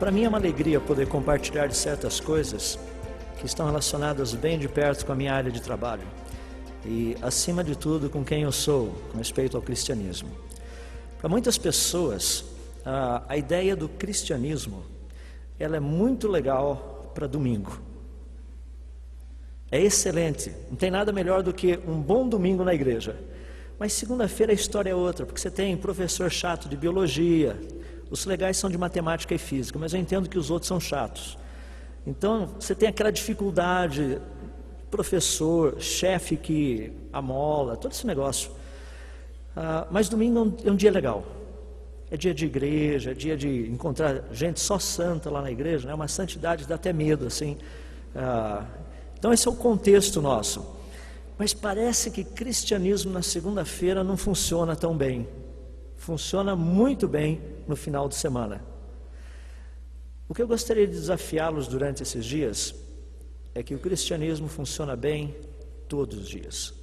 Para mim é uma alegria poder compartilhar de certas coisas que estão relacionadas bem de perto com a minha área de trabalho e, acima de tudo, com quem eu sou, com respeito ao cristianismo. Para muitas pessoas, a ideia do cristianismo, ela é muito legal para domingo. É excelente, não tem nada melhor do que um bom domingo na igreja. Mas segunda-feira a história é outra, porque você tem professor chato de biologia, os legais são de matemática e física, mas eu entendo que os outros são chatos. Então você tem aquela dificuldade, professor, chefe que amola, todo esse negócio. Mas domingo é um dia legal, é dia de igreja, é dia de encontrar gente só santa lá na igreja, né? Uma santidade dá até medo, assim. Então esse é o contexto nosso. Mas parece que cristianismo na segunda-feira não funciona tão bem. Funciona muito bem no final de semana. O que eu gostaria de desafiá-los durante esses dias é que o cristianismo funciona bem todos os dias.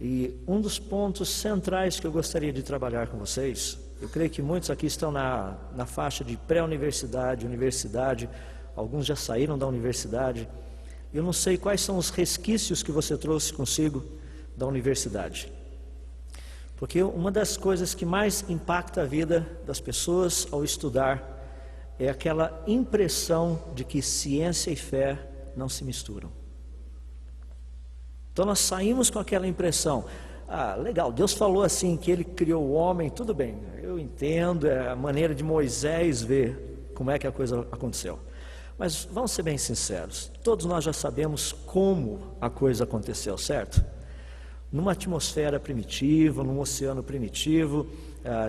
E um dos pontos centrais que eu gostaria de trabalhar com vocês, eu creio que muitos aqui estão na faixa de pré-universidade, universidade, alguns já saíram da universidade. Eu não sei quais são os resquícios que você trouxe consigo da universidade. Porque uma das coisas que mais impacta a vida das pessoas ao estudar é aquela impressão de que ciência e fé não se misturam. Então nós saímos com aquela impressão, legal, Deus falou assim que Ele criou o homem, tudo bem, eu entendo, é a maneira de Moisés ver como é que a coisa aconteceu. Mas vamos ser bem sinceros, todos nós já sabemos como a coisa aconteceu, certo? Numa atmosfera primitiva, num oceano primitivo,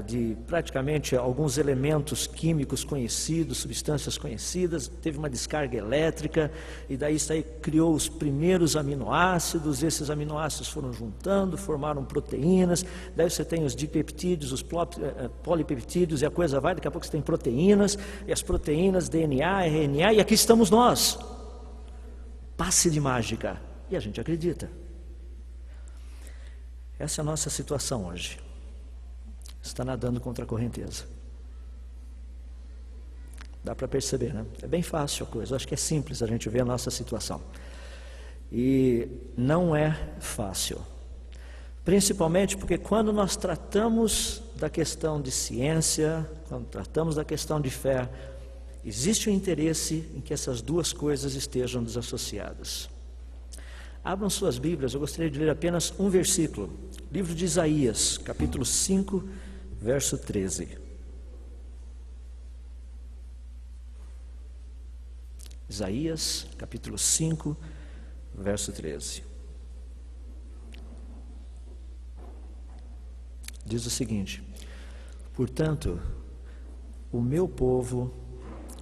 de praticamente alguns elementos químicos conhecidos, substâncias conhecidas, teve uma descarga elétrica, e daí isso aí criou os primeiros aminoácidos, esses aminoácidos foram juntando, formaram proteínas, daí você tem os dipeptídeos, os polipeptídeos, e a coisa vai, daqui a pouco você tem proteínas, e as proteínas, DNA, RNA, e aqui estamos nós. Passe de mágica, e a gente acredita. Essa é a nossa situação hoje. Está nadando contra a correnteza. Dá para perceber, né? É bem fácil a coisa, eu acho que é simples a gente ver a nossa situação. E não é fácil. Principalmente porque quando nós tratamos da questão de ciência, quando tratamos da questão de fé, existe um interesse em que essas duas coisas estejam desassociadas. Abram suas Bíblias, eu gostaria de ler apenas um versículo. Livro de Isaías, capítulo 5, verso 13. Isaías, capítulo 5, verso 13. Diz o seguinte: portanto, o meu povo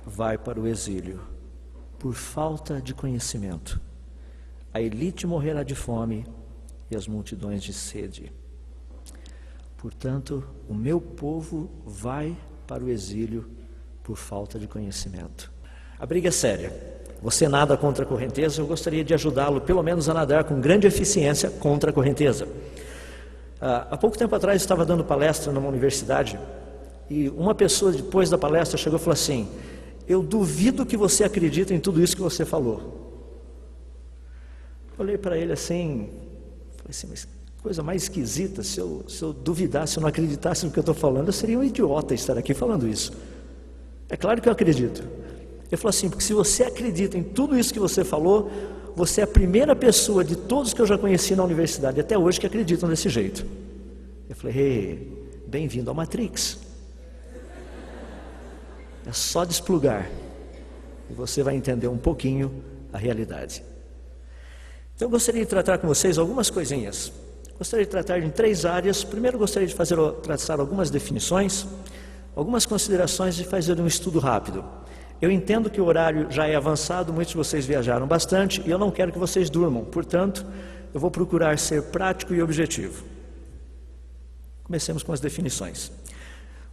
vai para o exílio por falta de conhecimento. A elite morrerá de fome e as multidões de sede. Portanto, o meu povo vai para o exílio por falta de conhecimento. A briga é séria. Você nada contra a correnteza, eu gostaria de ajudá-lo, pelo menos a nadar com grande eficiência contra a correnteza. Há pouco tempo atrás eu estava dando palestra numa universidade e uma pessoa depois da palestra chegou e falou assim: eu duvido que você acredita em tudo isso que você falou. Olhei para ele assim, falei assim, mas coisa mais esquisita, se eu duvidasse, se eu não acreditasse no que eu estou falando, eu seria um idiota estar aqui falando isso. É claro que eu acredito. Ele falou assim, porque se você acredita em tudo isso que você falou, você é a primeira pessoa de todos que eu já conheci na universidade, até hoje, que acreditam desse jeito. Eu falei, hey, bem-vindo ao Matrix. É só desplugar e você vai entender um pouquinho a realidade. Então eu gostaria de tratar com vocês algumas coisinhas. Gostaria de tratar em 3 áreas. Primeiro gostaria de traçar algumas definições, algumas considerações e fazer um estudo rápido. Eu entendo que o horário já é avançado, muitos de vocês viajaram bastante e eu não quero que vocês durmam. Portanto, eu vou procurar ser prático e objetivo. Comecemos com as definições.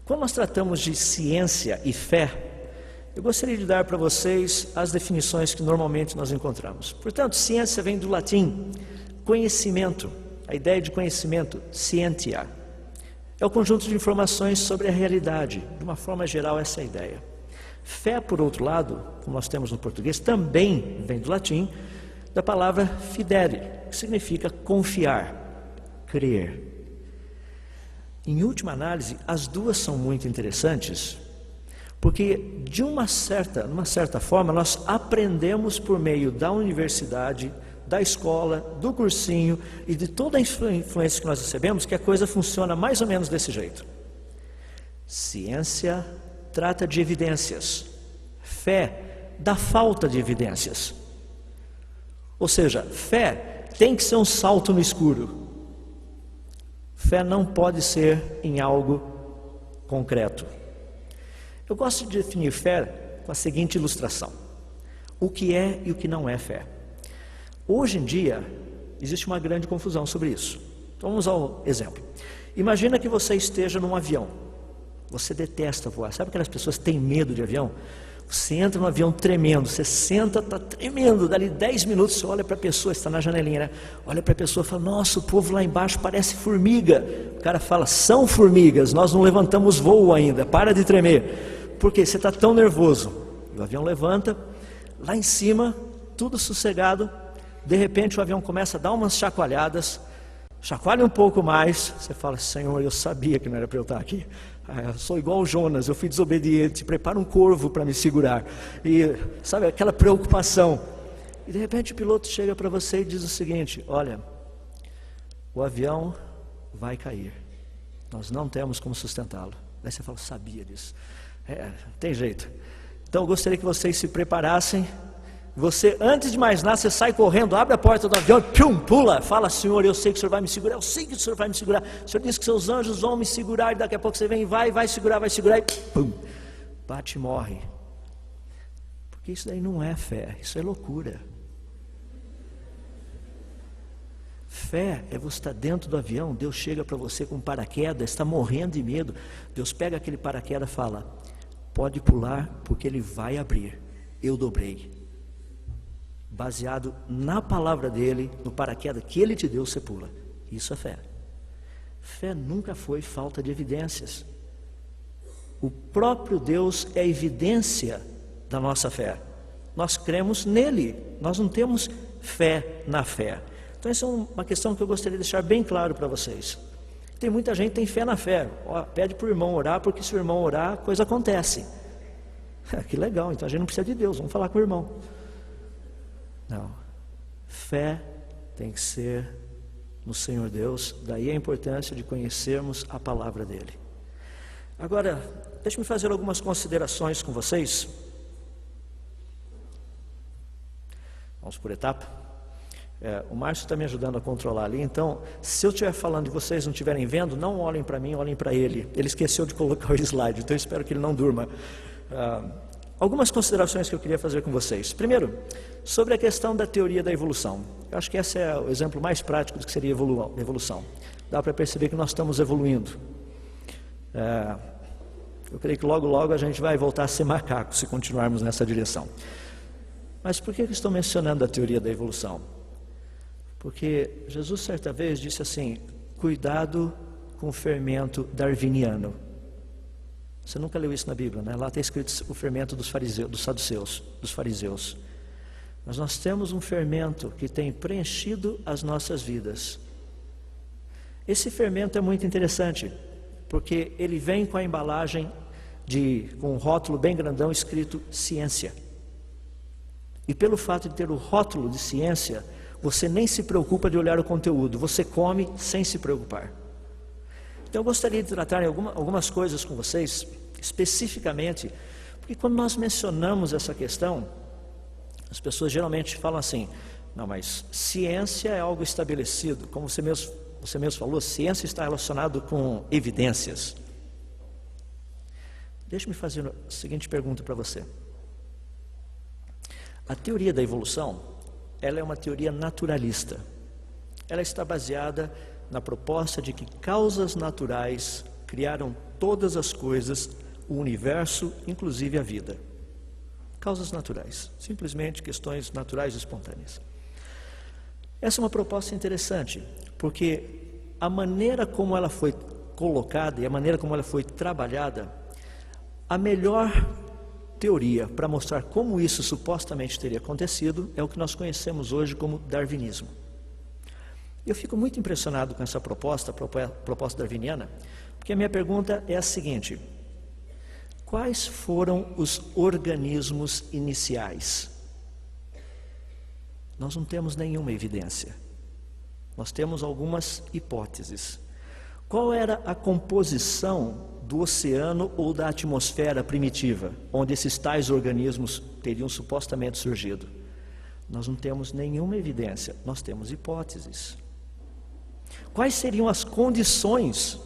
Quando nós tratamos de ciência e fé, eu gostaria de dar para vocês as definições que normalmente nós encontramos. Portanto, ciência vem do latim, conhecimento, a ideia de conhecimento, scientia. É o conjunto de informações sobre a realidade, de uma forma geral essa é a ideia. Fé, por outro lado, como nós temos no português, também vem do latim, da palavra fidere, que significa confiar, crer. Em última análise, as duas são muito interessantes, porque numa certa forma, nós aprendemos por meio da universidade, da escola, do cursinho e de toda a influência que nós recebemos, que a coisa funciona mais ou menos desse jeito. Ciência trata de evidências, fé da falta de evidências. Ou seja, fé tem que ser um salto no escuro. Fé não pode ser em algo concreto. Eu gosto de definir fé com a seguinte ilustração: o que é e o que não é fé. Hoje em dia, existe uma grande confusão sobre isso. Então vamos ao exemplo. Imagina que você esteja num avião. Você detesta voar. Sabe aquelas pessoas que têm medo de avião? Você entra no avião tremendo, você senta, está tremendo, dali 10 minutos você olha para a pessoa, está na janelinha, né? Olha para a pessoa e fala, nossa, o povo lá embaixo parece formiga. O cara fala, são formigas, nós não levantamos voo ainda, para de tremer. Por quê? Você está tão nervoso. O avião levanta, lá em cima, tudo sossegado, de repente o avião começa a dar umas chacoalhadas, chacoalha um pouco mais, você fala, Senhor, eu sabia que não era para eu estar aqui. Eu sou igual o Jonas, eu fui desobediente, prepara um corvo para me segurar. E sabe, aquela preocupação. E de repente o piloto chega para você e diz o seguinte, olha, o avião vai cair, nós não temos como sustentá-lo. Daí você fala, sabia disso. Tem jeito. Então eu gostaria que vocês se preparassem. Você, antes de mais nada, você sai correndo, abre a porta do avião, pula, fala, Senhor, eu sei que o Senhor vai me segurar, eu sei que o Senhor vai me segurar, o Senhor disse que seus anjos vão me segurar, e daqui a pouco você vem, vai segurar, e pum, bate e morre. Porque isso daí não é fé, isso é loucura. Fé é você estar dentro do avião, Deus chega para você com paraquedas, está morrendo de medo, Deus pega aquele paraquedas e fala, pode pular, porque ele vai abrir, eu dobrei. Baseado na palavra dele, no paraquedas que ele te deu, você pula. Isso é fé. Fé nunca foi falta de evidências. O próprio Deus é evidência da nossa fé. Nós cremos nele, nós não temos fé na fé. Então essa é uma questão que eu gostaria de deixar bem claro para vocês. Tem muita gente que tem fé na fé. Pede para o irmão orar, porque se o irmão orar, a coisa acontece. Que legal, então a gente não precisa de Deus, vamos falar com o irmão. Não, fé tem que ser no Senhor Deus, daí a importância de conhecermos a palavra dele. Agora, deixe-me fazer algumas considerações com vocês. Vamos por etapa. O Márcio está me ajudando a controlar ali, então, se eu estiver falando e vocês não estiverem vendo, não olhem para mim, olhem para ele. Ele esqueceu de colocar o slide, então eu espero que ele não durma. Algumas considerações que eu queria fazer com vocês. Primeiro, sobre a questão da teoria da evolução. Eu acho que esse é o exemplo mais prático do que seria evolução. Dá para perceber que nós estamos evoluindo. Eu creio que logo a gente vai voltar a ser macaco se continuarmos nessa direção. Mas por que eu estou mencionando a teoria da evolução? Porque Jesus certa vez disse assim, cuidado com o fermento darwiniano. Você nunca leu isso na Bíblia, né? Lá está escrito o fermento dos saduceus, dos fariseus. Mas nós temos um fermento que tem preenchido as nossas vidas. Esse fermento é muito interessante, porque ele vem com a embalagem com um rótulo bem grandão escrito ciência. E pelo fato de ter o rótulo de ciência, você nem se preocupa de olhar o conteúdo, você come sem se preocupar. Então eu gostaria de tratar algumas coisas com vocês, especificamente, porque quando nós mencionamos essa questão, as pessoas geralmente falam assim, não, mas ciência é algo estabelecido, como você mesmo falou, ciência está relacionado com evidências. Deixe-me fazer a seguinte pergunta para você. A teoria da evolução, ela é uma teoria naturalista. Ela está baseada na proposta de que causas naturais criaram todas as coisas, o universo, inclusive a vida. Causas naturais, simplesmente questões naturais e espontâneas. Essa é uma proposta interessante, porque a maneira como ela foi colocada e a maneira como ela foi trabalhada, a melhor teoria para mostrar como isso supostamente teria acontecido é o que nós conhecemos hoje como darwinismo. Eu fico muito impressionado com essa proposta, a proposta darwiniana, porque a minha pergunta é a seguinte: quais foram os organismos iniciais? Nós não temos nenhuma evidência. Nós temos algumas hipóteses. Qual era a composição do oceano ou da atmosfera primitiva, onde esses tais organismos teriam supostamente surgido? Nós não temos nenhuma evidência, nós temos hipóteses. Quais seriam as condições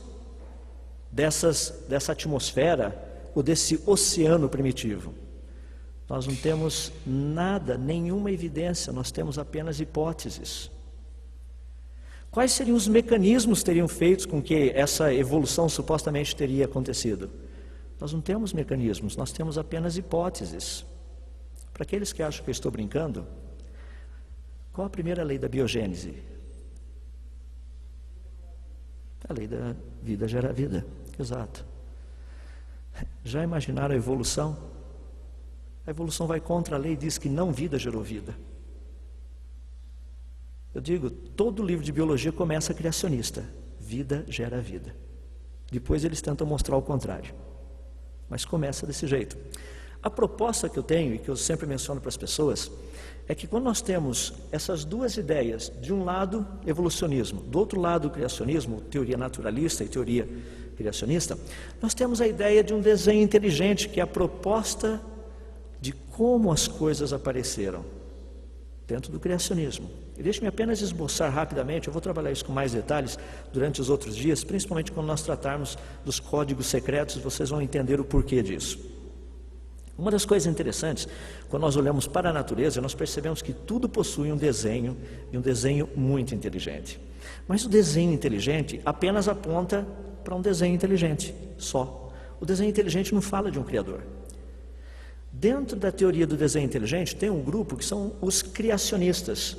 dessa atmosfera ou desse oceano primitivo? Nós não temos nada, nenhuma evidência, nós temos apenas hipóteses. Quais seriam os mecanismos que teriam feito com que essa evolução supostamente teria acontecido? Nós não temos mecanismos, nós temos apenas hipóteses. Para aqueles que acham que eu estou brincando, qual a primeira lei da biogênese? A lei da vida gera vida, exato. Já imaginaram a evolução? A evolução vai contra a lei e diz que não vida gerou vida. Eu digo, todo livro de biologia começa criacionista. Vida gera vida. Depois eles tentam mostrar o contrário. Mas começa desse jeito. A proposta que eu tenho, e que eu sempre menciono para as pessoas, é que quando nós temos essas duas ideias, de um lado, evolucionismo, do outro lado, criacionismo, teoria naturalista e teoria criacionista, nós temos a ideia de um desenho inteligente, que é a proposta de como as coisas apareceram dentro do criacionismo. E deixe-me apenas esboçar rapidamente, eu vou trabalhar isso com mais detalhes durante os outros dias, principalmente quando nós tratarmos dos códigos secretos, vocês vão entender o porquê disso. Uma das coisas interessantes, quando nós olhamos para a natureza, nós percebemos que tudo possui um desenho, e um desenho muito inteligente. Mas o desenho inteligente apenas aponta para um desenho inteligente, só. O desenho inteligente não fala de um criador. Dentro da teoria do desenho inteligente, tem um grupo que são os criacionistas.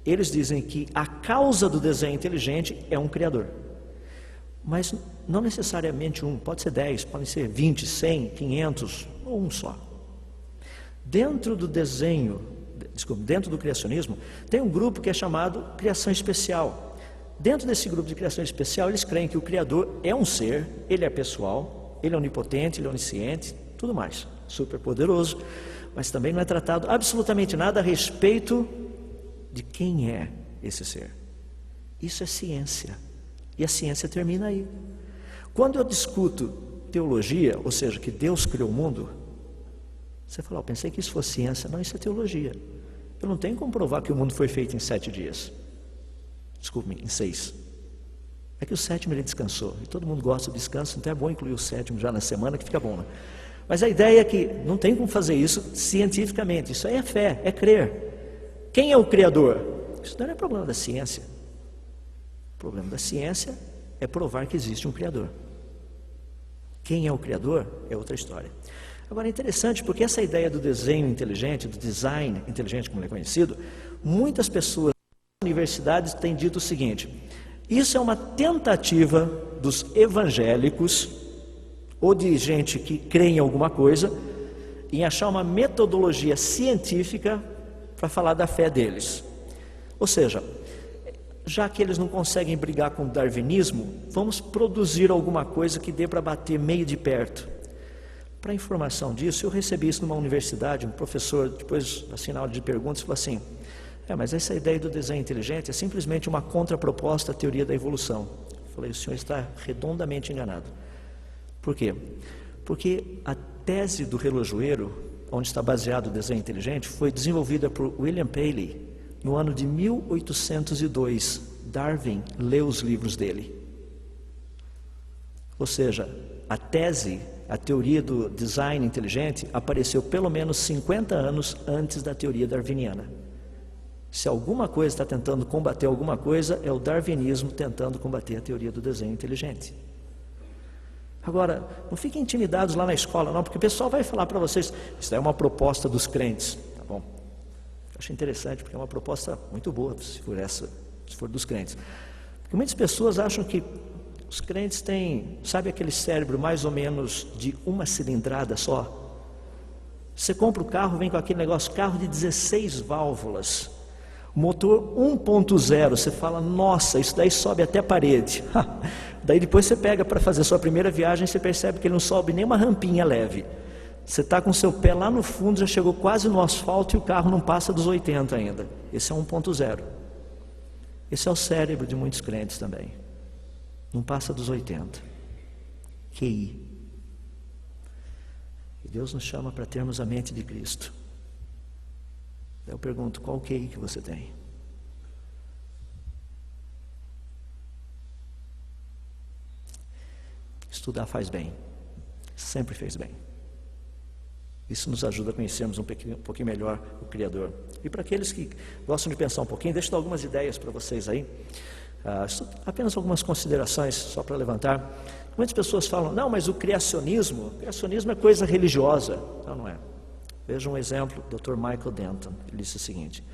Eles dizem que a causa do desenho inteligente é um criador. Mas não necessariamente um, pode ser 10, podem ser 20, 100, 500, ou um só. Dentro do dentro do criacionismo, tem um grupo que é chamado criação especial. Dentro desse grupo de criação especial, eles creem que o Criador é um ser, ele é pessoal, ele é onipotente, ele é onisciente, tudo mais, super poderoso, mas também não é tratado absolutamente nada a respeito de quem é esse ser. Isso é ciência, e a ciência termina aí. Quando eu discuto teologia, ou seja, que Deus criou o mundo, você fala, eu pensei que isso fosse ciência. Não, isso é teologia. Eu não tenho como provar que o mundo foi feito em 7 dias. Desculpe-me, em 6. É que o 7º ele descansou, e todo mundo gosta do descanso, então é bom incluir o 7º já na semana, que fica bom, né? Mas a ideia é que não tem como fazer isso cientificamente, isso aí é fé, é crer. Quem é o Criador? Isso não é problema da ciência. O problema da ciência é provar que existe um Criador. Quem é o Criador é outra história. Agora é interessante porque essa ideia do desenho inteligente, do design inteligente, como ele é conhecido, muitas pessoas nas universidades têm dito o seguinte: isso é uma tentativa dos evangélicos ou de gente que crê em alguma coisa em achar uma metodologia científica para falar da fé deles. Ou seja, já que eles não conseguem brigar com o darwinismo, vamos produzir alguma coisa que dê para bater meio de perto. Para informação disso, eu recebi isso numa universidade, um professor, depois, assim, na hora de perguntas, falou assim: mas essa ideia do desenho inteligente é simplesmente uma contraproposta à teoria da evolução. Eu falei, o senhor está redondamente enganado. Por quê? Porque a tese do relojoeiro, onde está baseado o desenho inteligente, foi desenvolvida por William Paley no ano de 1802. Darwin leu os livros dele. Ou seja, a tese, a teoria do design inteligente apareceu pelo menos 50 anos antes da teoria darwiniana. Se alguma coisa está tentando combater alguma coisa, é o darwinismo tentando combater a teoria do desenho inteligente. Agora, não fiquem intimidados lá na escola, não, porque o pessoal vai falar para vocês, isso é uma proposta dos crentes, tá bom? Eu acho interessante, porque é uma proposta muito boa, se for dos crentes. Porque muitas pessoas acham que os crentes têm, sabe aquele cérebro mais ou menos de uma cilindrada só? Você compra o carro, vem com aquele negócio, carro de 16 válvulas, motor 1.0, você fala, nossa, isso daí sobe até a parede. Daí depois você pega para fazer sua primeira viagem, você percebe que ele não sobe nem uma rampinha leve. Você está com o seu pé lá no fundo, já chegou quase no asfalto e o carro não passa dos 80 ainda. Esse é 1.0. Esse é o cérebro de muitos crentes também. Não passa dos 80. QI. E Deus nos chama para termos a mente de Cristo. Eu pergunto, qual QI que você tem? Estudar faz bem. Sempre fez bem. Isso nos ajuda a conhecermos um pouquinho melhor o Criador. E para aqueles que gostam de pensar um pouquinho, deixa eu dar algumas ideias para vocês aí. Apenas algumas considerações, só para levantar. Muitas pessoas falam, não, mas o criacionismo é coisa religiosa. Não, não é. Veja um exemplo, Dr. Michael Denton. Ele disse o seguinte,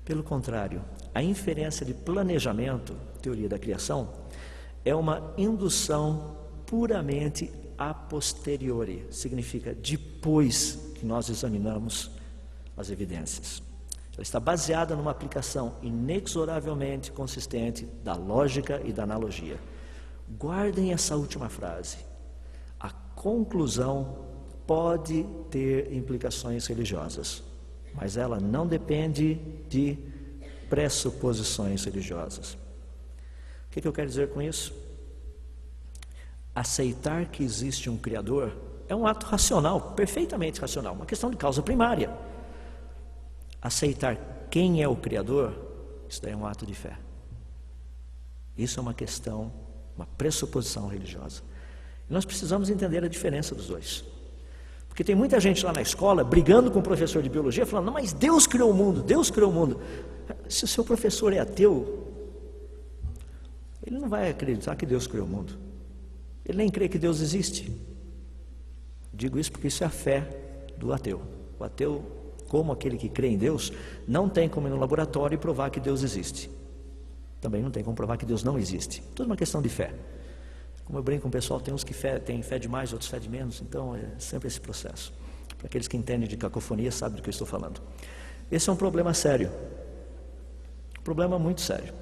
pelo contrário, a inferência de planejamento, teoria da criação, é uma indução puramente a posteriori, significa depois que nós examinamos as evidências. Ela está baseada numa aplicação inexoravelmente consistente da lógica e da analogia. Guardem essa última frase. A conclusão pode ter implicações religiosas, mas ela não depende de pressuposições religiosas. O que eu quero dizer com isso? Aceitar que existe um Criador é um ato racional, perfeitamente racional, uma questão de causa primária. Aceitar quem é o Criador, isso daí é um ato de fé. Isso é uma questão, uma pressuposição religiosa. E nós precisamos entender a diferença dos dois. Porque tem muita gente lá na escola, brigando com o professor de biologia, falando, não, mas Deus criou o mundo, Deus criou o mundo. Se o seu professor é ateu, ele não vai acreditar que Deus criou o mundo. Ele nem crê que Deus existe. Digo isso porque isso é a fé do ateu. O ateu, como aquele que crê em Deus, não tem como ir no laboratório e provar que Deus existe. Também não tem como provar que Deus não existe. Tudo uma questão de fé. Como eu brinco com o pessoal, tem uns que têm fé de mais, outros fé de menos, então é sempre esse processo. Para aqueles que entendem de cacofonia, sabem do que eu estou falando. Esse é um problema sério. Um problema muito sério.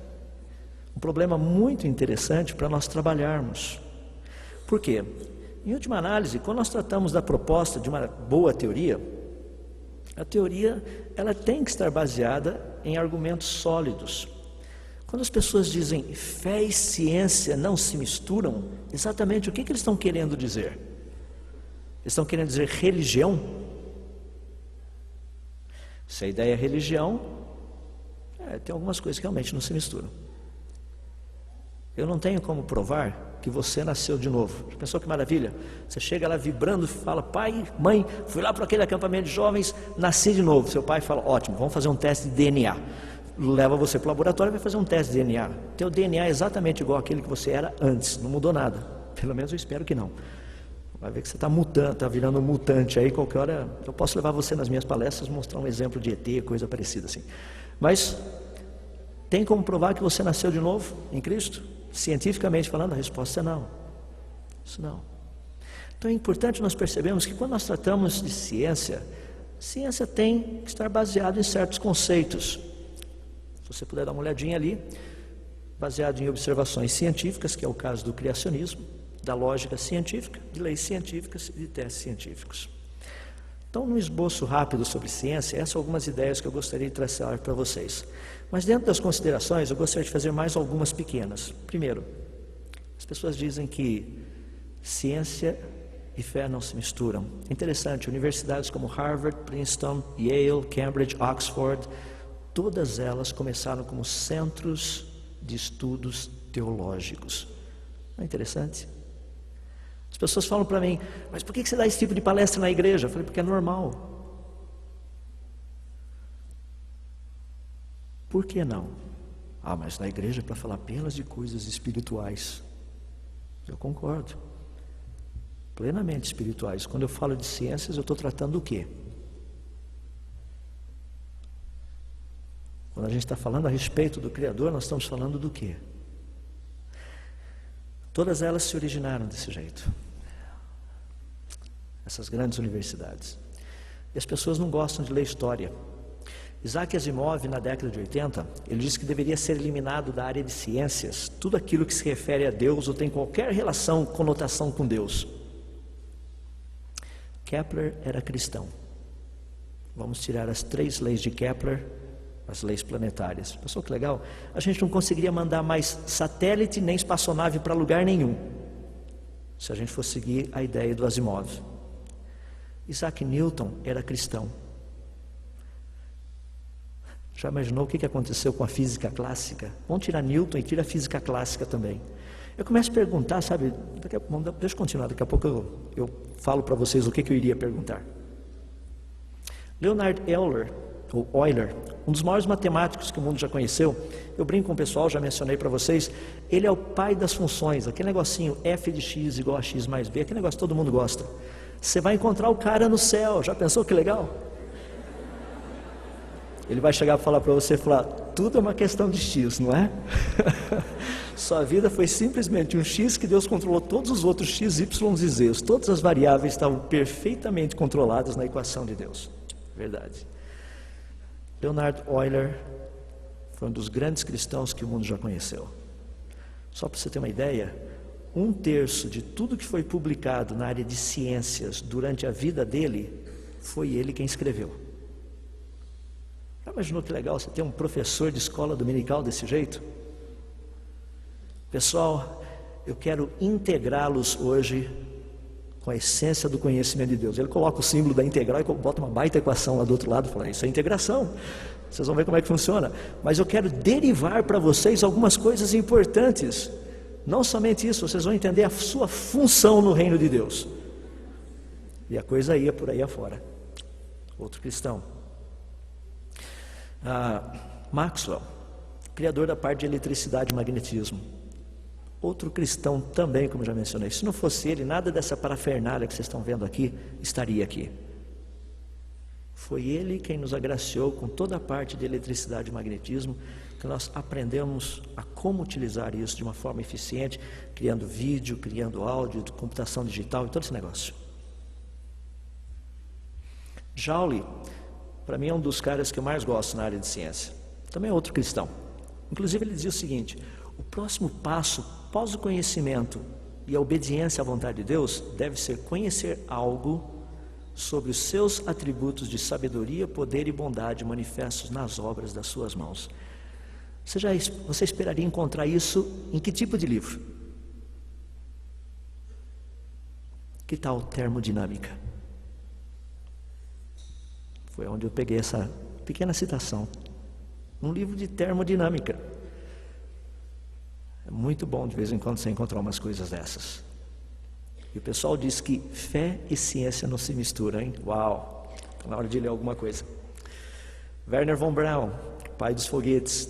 Um problema muito interessante para nós trabalharmos. Por quê? Em última análise, quando nós tratamos da proposta de uma boa teoria, a teoria ela tem que estar baseada em argumentos sólidos. Quando as pessoas dizem fé e ciência não se misturam, exatamente o que eles estão querendo dizer? Eles estão querendo dizer religião? Se a ideia é religião, tem algumas coisas que realmente não se misturam. Eu não tenho como provar que você nasceu de novo. Já pensou que maravilha? Você chega lá vibrando e fala, pai, mãe, fui lá para aquele acampamento de jovens, nasci de novo. Seu pai fala, ótimo, vamos fazer um teste de DNA. Leva você para o laboratório e vai fazer um teste de DNA. Teu DNA é exatamente igual àquele que você era antes, não mudou nada. Pelo menos eu espero que não. Vai ver que você está mutando, está virando um mutante aí, qualquer hora eu posso levar você nas minhas palestras, mostrar um exemplo de ET, coisa parecida assim. Mas tem como provar que você nasceu de novo em Cristo? Cientificamente falando, a resposta é não. Isso não. Então é importante nós percebermos que quando nós tratamos de ciência, ciência tem que estar baseada em certos conceitos. Se você puder dar uma olhadinha ali, baseado em observações científicas, que é o caso do criacionismo, da lógica científica, de leis científicas e de testes científicos. Então, num esboço rápido sobre ciência, essas são algumas ideias que eu gostaria de traçar para vocês. Mas dentro das considerações, eu gostaria de fazer mais algumas pequenas. Primeiro, as pessoas dizem que ciência e fé não se misturam. Interessante, universidades como Harvard, Princeton, Yale, Cambridge, Oxford, todas elas começaram como centros de estudos teológicos. Não é interessante? As pessoas falam para mim, mas por que você dá esse tipo de palestra na igreja? Eu falei, porque é normal. Por que não? Ah, mas na igreja é para falar apenas de coisas espirituais. Eu concordo. Plenamente espirituais. Quando eu falo de ciências, eu estou tratando do quê? Quando a gente está falando a respeito do Criador, nós estamos falando do quê? Todas elas se originaram desse jeito. Essas grandes universidades. E as pessoas não gostam de ler história. Isaac Asimov, na década de 80, ele disse que deveria ser eliminado da área de ciências tudo aquilo que se refere a Deus ou tem qualquer relação, conotação com Deus. Kepler era cristão. Vamos tirar as 3 leis de Kepler, as leis planetárias. Pessoal, que legal? A gente não conseguiria mandar mais satélite nem espaçonave para lugar nenhum, se a gente fosse seguir a ideia do Asimov. Isaac Newton era cristão. Já imaginou o que aconteceu com a física clássica? Vamos tirar Newton e tira a física clássica também. Eu começo a perguntar, sabe? Deixa eu continuar, daqui a pouco eu falo para vocês o que eu iria perguntar. Leonhard Euler, ou Euler, um dos maiores matemáticos que o mundo já conheceu, eu brinco com o pessoal, já mencionei para vocês, ele é o pai das funções, aquele negocinho f de x igual a x mais b, aquele negócio que todo mundo gosta. Você vai encontrar o cara no céu, já pensou que legal? Ele vai chegar para falar para você, tudo é uma questão de x, não é? Sua vida foi simplesmente um x que Deus controlou todos os outros x, y e z. Todas as variáveis estavam perfeitamente controladas na equação de Deus. Verdade. Leonhard Euler foi um dos grandes cristãos que o mundo já conheceu. Só para você ter uma ideia, 1/3 de tudo que foi publicado na área de ciências durante a vida dele, foi ele quem escreveu. Já imaginou que legal você ter um professor de escola dominical desse jeito? Pessoal, eu quero integrá-los hoje com a essência do conhecimento de Deus. Ele coloca o símbolo da integral e bota uma baita equação lá do outro lado e fala, isso é integração. Vocês vão ver como é que funciona. Mas eu quero derivar para vocês algumas coisas importantes. Não somente isso, vocês vão entender a sua função no reino de Deus. E a coisa ia por aí afora. Outro cristão. Maxwell, criador da parte de eletricidade e magnetismo. Outro cristão também, como já mencionei. Se não fosse ele, nada dessa parafernália que vocês estão vendo aqui, estaria aqui. Foi ele quem nos agraciou com toda a parte de eletricidade e magnetismo, que nós aprendemos a como utilizar isso de uma forma eficiente, criando vídeo, criando áudio, computação digital e todo esse negócio. Joule, para mim é um dos caras que eu mais gosto na área de ciência. Também é outro cristão. Inclusive ele dizia o seguinte, o próximo passo após o conhecimento e a obediência à vontade de Deus deve ser conhecer algo sobre os seus atributos de sabedoria, poder e bondade manifestos nas obras das suas mãos. Você esperaria encontrar isso em que tipo de livro? Que tal termodinâmica? Foi onde eu peguei essa pequena citação. Um livro de termodinâmica. É muito bom de vez em quando você encontrar umas coisas dessas. E o pessoal diz que fé e ciência não se misturam, hein? Uau! Está na hora de ler alguma coisa. Wernher von Braun, pai dos foguetes,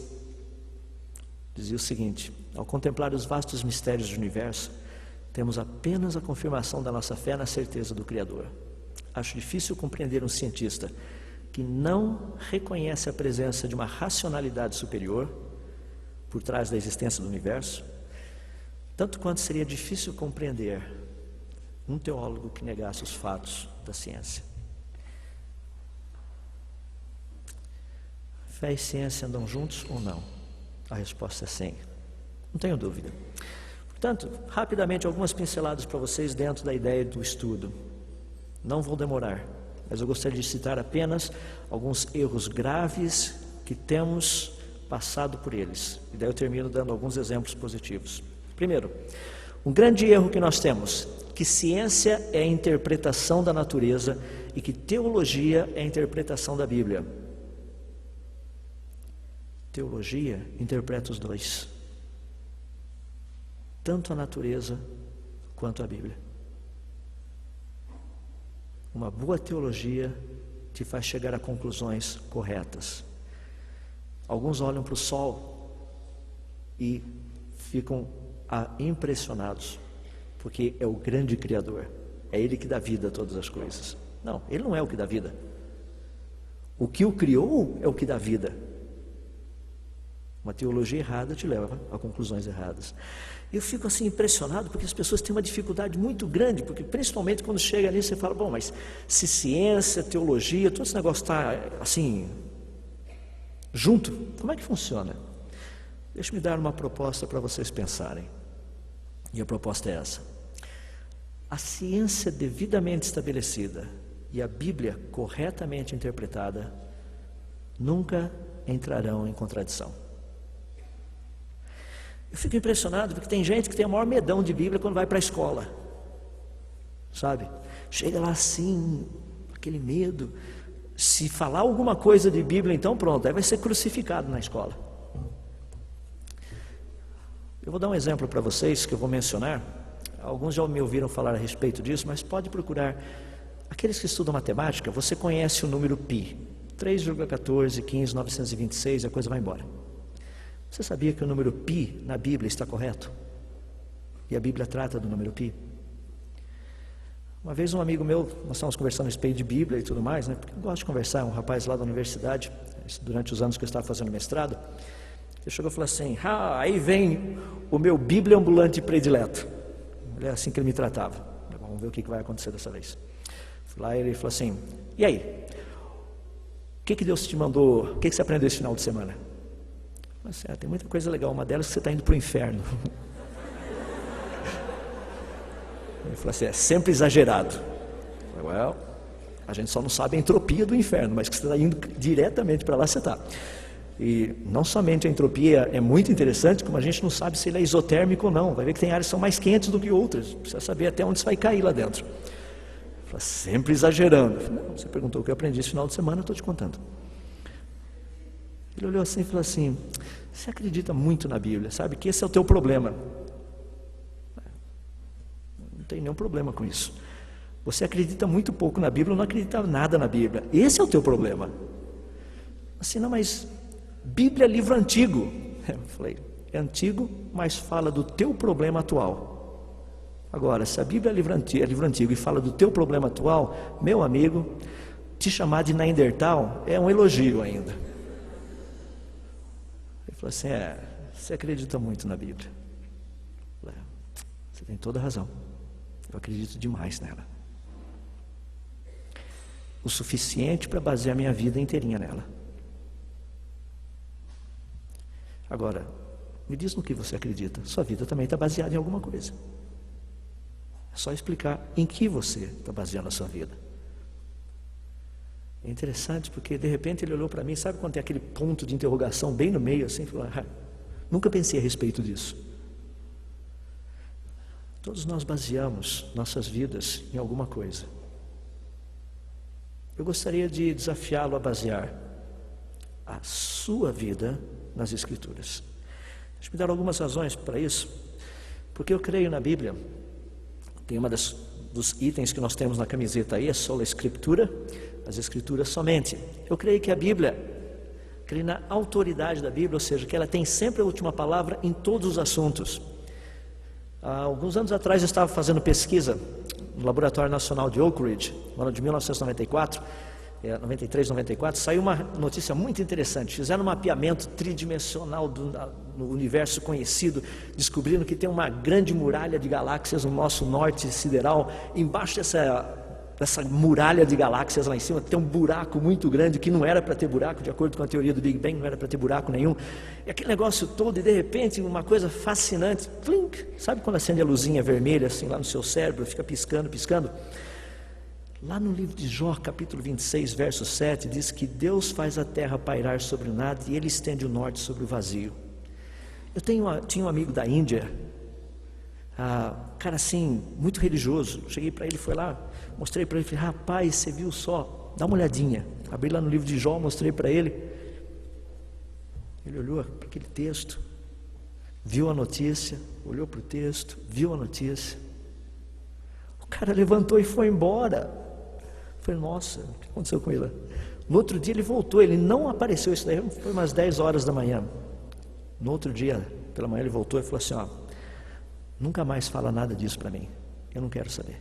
dizia o seguinte: ao contemplar os vastos mistérios do universo, temos apenas a confirmação da nossa fé na certeza do Criador. Acho difícil compreender um cientista que não reconhece a presença de uma racionalidade superior por trás da existência do universo, tanto quanto seria difícil compreender um teólogo que negasse os fatos da ciência. Fé e ciência andam juntos ou não? A resposta é sim, não tenho dúvida. Portanto, rapidamente algumas pinceladas para vocês dentro da ideia do estudo. Não vou demorar, mas eu gostaria de citar apenas alguns erros graves que temos passado por eles. E daí eu termino dando alguns exemplos positivos. Primeiro, um grande erro que nós temos, que ciência é a interpretação da natureza e que teologia é a interpretação da Bíblia. Teologia interpreta os dois, tanto a natureza quanto a Bíblia. Uma boa teologia te faz chegar a conclusões corretas. Alguns olham para o sol e ficam impressionados, porque é o grande Criador, é Ele que dá vida a todas as coisas. Não, Ele não é o que dá vida. O que o criou é o que dá vida. Uma teologia errada te leva a conclusões erradas. Eu fico assim impressionado porque as pessoas têm uma dificuldade muito grande, porque principalmente quando chega nisso você fala, bom, mas se ciência, teologia, todo esse negócio está assim, junto, como é que funciona? Deixa-me dar uma proposta para vocês pensarem. E a proposta é essa. A ciência devidamente estabelecida e a Bíblia corretamente interpretada nunca entrarão em contradição. Eu fico impressionado porque tem gente que tem o maior medão de Bíblia quando vai para a escola, sabe? Chega lá assim, aquele medo. Se falar alguma coisa de Bíblia, então pronto, aí vai ser crucificado na escola. Eu vou dar um exemplo para vocês que eu vou mencionar. Alguns já me ouviram falar a respeito disso, mas pode procurar. Aqueles que estudam matemática, você conhece o número π, 3,1415,926, a coisa vai embora. Você sabia que o número π na Bíblia está correto? E a Bíblia trata do número π? Uma vez um amigo meu, nós estávamos conversando a respeito de Bíblia e tudo mais, né? Porque eu gosto de conversar, um rapaz lá da universidade, durante os anos que eu estava fazendo mestrado, ele chegou e falou assim, aí vem o meu Bíblia ambulante predileto. É assim que ele me tratava. Vamos ver o que vai acontecer dessa vez. Fui lá e ele falou assim, e aí? O que Deus te mandou, o que você aprendeu esse final de semana? Mas, tem muita coisa legal, uma delas é que você está indo para o inferno. Ele falou assim, é sempre exagerado. Eu falei, a gente só não sabe a entropia do inferno, mas que você está indo diretamente para lá, você está. E não somente a entropia é muito interessante, como a gente não sabe se ele é isotérmico ou não. Vai ver que tem áreas que são mais quentes do que outras. Precisa saber até onde você vai cair lá dentro. Eu falei, sempre exagerando. Eu falei, não, você perguntou o que eu aprendi esse final de semana, eu estou te contando. Ele olhou assim e falou assim, você acredita muito na Bíblia, sabe que esse é o teu problema. Não tem nenhum problema com isso. Você acredita muito pouco na Bíblia, não acredita nada na Bíblia. Esse é o teu problema. Assim, não, mas Bíblia é livro antigo. Eu falei, é antigo, mas fala do teu problema atual. Agora, se a Bíblia é livro antigo e fala do teu problema atual, meu amigo, te chamar de Neandertal é um elogio ainda. Ele falou assim, você acredita muito na Bíblia. Eu falei, você tem toda a razão. Eu acredito demais nela. O suficiente para basear minha vida inteirinha nela. Agora, me diz no que você acredita. Sua vida também está baseada em alguma coisa. É só explicar em que você está baseando a sua vida. É interessante porque de repente ele olhou para mim, sabe quando tem aquele ponto de interrogação bem no meio assim, falou, nunca pensei a respeito disso. Todos nós baseamos nossas vidas em alguma coisa. Eu gostaria de desafiá-lo a basear a sua vida nas Escrituras. Deixa eu dar algumas razões para isso, porque eu creio na Bíblia. Tem dos itens que nós temos na camiseta aí, é sola Escritura, as Escrituras somente. Eu creio que a Bíblia, creio na autoridade da Bíblia, ou seja, que ela tem sempre a última palavra em todos os assuntos. Há alguns anos atrás eu estava fazendo pesquisa no Laboratório Nacional de Oak Ridge, no ano de 1994, 93, 94, saiu uma notícia muito interessante. Fizeram um mapeamento tridimensional no universo conhecido, descobrindo que tem uma grande muralha de galáxias no nosso norte sideral. Embaixo dessa muralha de galáxias lá em cima tem um buraco muito grande que não era para ter buraco, de acordo com a teoria do Big Bang, não era para ter buraco nenhum. E aquele negócio todo, e de repente uma coisa fascinante, plink, sabe quando acende a luzinha vermelha assim lá no seu cérebro, fica piscando, piscando? Lá no livro de Jó, capítulo 26, verso 7, diz que Deus faz a terra pairar sobre o nada e Ele estende o norte sobre o vazio. Eu tinha um amigo da Índia, cara assim, muito religioso. Cheguei para ele, foi lá, mostrei para ele, falei, rapaz, você viu só? Dá uma olhadinha. Abri lá no livro de Jó, mostrei para ele. Ele olhou para aquele texto, viu a notícia, olhou para o texto, viu a notícia. O cara levantou e foi embora. Eu falei, nossa, o que aconteceu com ele? No outro dia ele voltou, ele não apareceu, isso daí foi umas 10 horas da manhã. No outro dia, pela manhã ele voltou e falou assim, nunca mais fala nada disso para mim, eu não quero saber.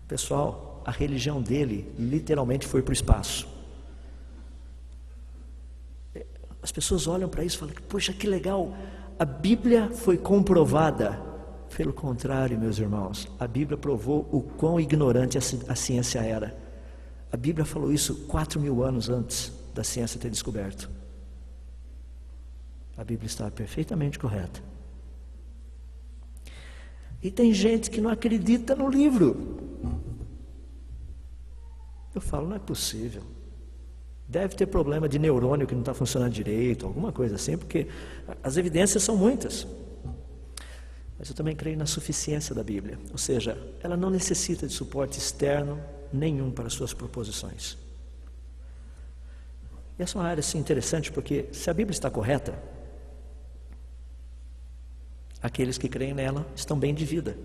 Pessoal, a religião dele literalmente foi para o espaço. As pessoas olham para isso e falam, poxa, que legal, a Bíblia foi comprovada. Pelo contrário, meus irmãos, a Bíblia provou o quão ignorante a ciência era. A Bíblia falou isso 4.000 anos antes da ciência ter descoberto. A Bíblia estava perfeitamente correta. E tem gente que não acredita no livro. Eu falo, não é possível. Deve ter problema de neurônio que não está funcionando direito, alguma coisa assim, porque as evidências são muitas. Mas eu também creio na suficiência da Bíblia, ou seja, ela não necessita de suporte externo nenhum para suas proposições. E essa é uma área assim, interessante, porque se a Bíblia está correta, aqueles que creem nela estão bem de vida.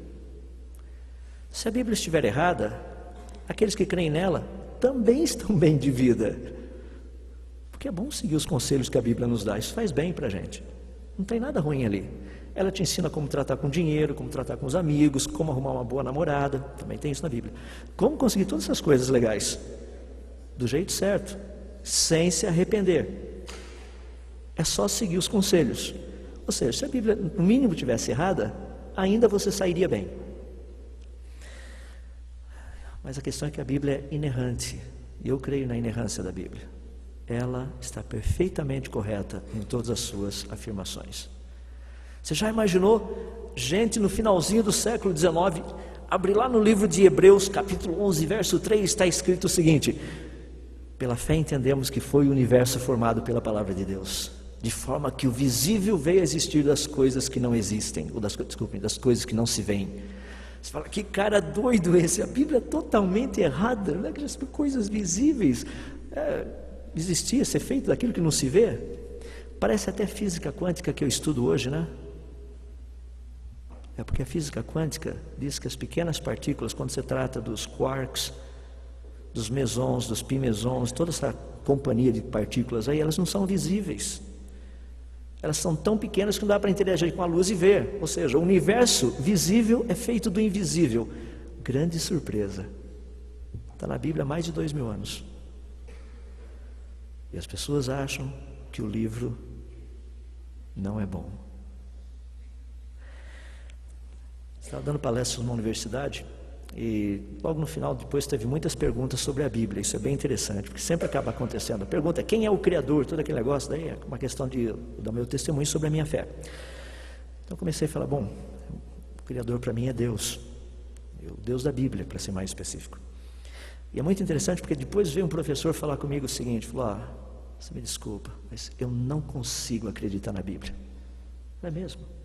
Se a Bíblia estiver errada, aqueles que creem nela também estão bem de vida. Porque é bom seguir os conselhos que a Bíblia nos dá, isso faz bem para a gente. Não tem nada ruim ali. Ela te ensina como tratar com dinheiro, como tratar com os amigos, como arrumar uma boa namorada, também tem isso na Bíblia. Como conseguir todas essas coisas legais, do jeito certo, sem se arrepender. É só seguir os conselhos. Ou seja, se a Bíblia no mínimo tivesse errada, ainda você sairia bem. Mas a questão é que a Bíblia é inerrante, e eu creio na inerrância da Bíblia. Ela está perfeitamente correta em todas as suas afirmações. Você já imaginou gente no finalzinho do século XIX, abrir lá no livro de Hebreus, capítulo 11, verso 3, está escrito o seguinte: pela fé entendemos que foi o universo formado pela palavra de Deus, de forma que o visível veio a existir das coisas que não existem, ou das coisas que não se veem. Você fala, que cara doido esse, a Bíblia é totalmente errada, né? Coisas visíveis, existia, ser feito daquilo que não se vê. Parece até física quântica que eu estudo hoje, né? É porque a física quântica diz que as pequenas partículas, quando se trata dos quarks, dos mesons, dos pimesons, toda essa companhia de partículas aí, elas não são visíveis. Elas são tão pequenas que não dá para interagir com a luz e ver. Ou seja, o universo visível é feito do invisível. Grande surpresa. Está na Bíblia há mais de 2.000 anos. E as pessoas acham que o livro não é bom. Estava dando palestras numa universidade e logo no final depois teve muitas perguntas sobre a Bíblia. Isso é bem interessante, porque sempre acaba acontecendo. A pergunta é quem é o Criador, todo aquele negócio, daí é uma questão do meu testemunho sobre a minha fé. Então eu comecei a falar, bom, o Criador para mim é Deus, o Deus da Bíblia, para ser mais específico. E é muito interessante porque depois veio um professor falar comigo o seguinte, falou, você me desculpa, mas eu não consigo acreditar na Bíblia. Não é mesmo?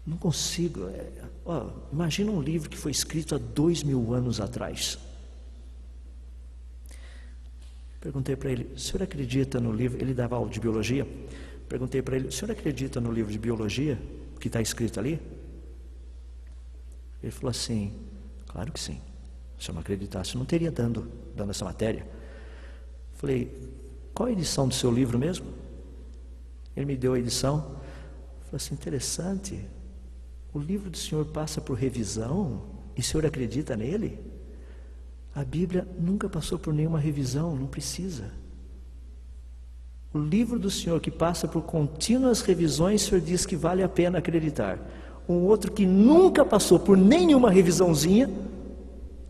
Não consigo. Imagina um livro que foi escrito há 2.000 anos atrás. Perguntei para ele, o senhor acredita no livro? Ele dava aula de biologia. Perguntei para ele, o senhor acredita no livro de biologia que está escrito ali? Ele falou assim, claro que sim. Se eu não acreditasse, eu não teria dando essa matéria. Falei, qual a edição do seu livro mesmo? Ele me deu a edição. Falei assim, interessante. O livro do senhor passa por revisão e o senhor acredita nele? A Bíblia nunca passou por nenhuma revisão, não precisa. O livro do senhor que passa por contínuas revisões, o senhor diz que vale a pena acreditar. Um outro que nunca passou por nenhuma revisãozinha,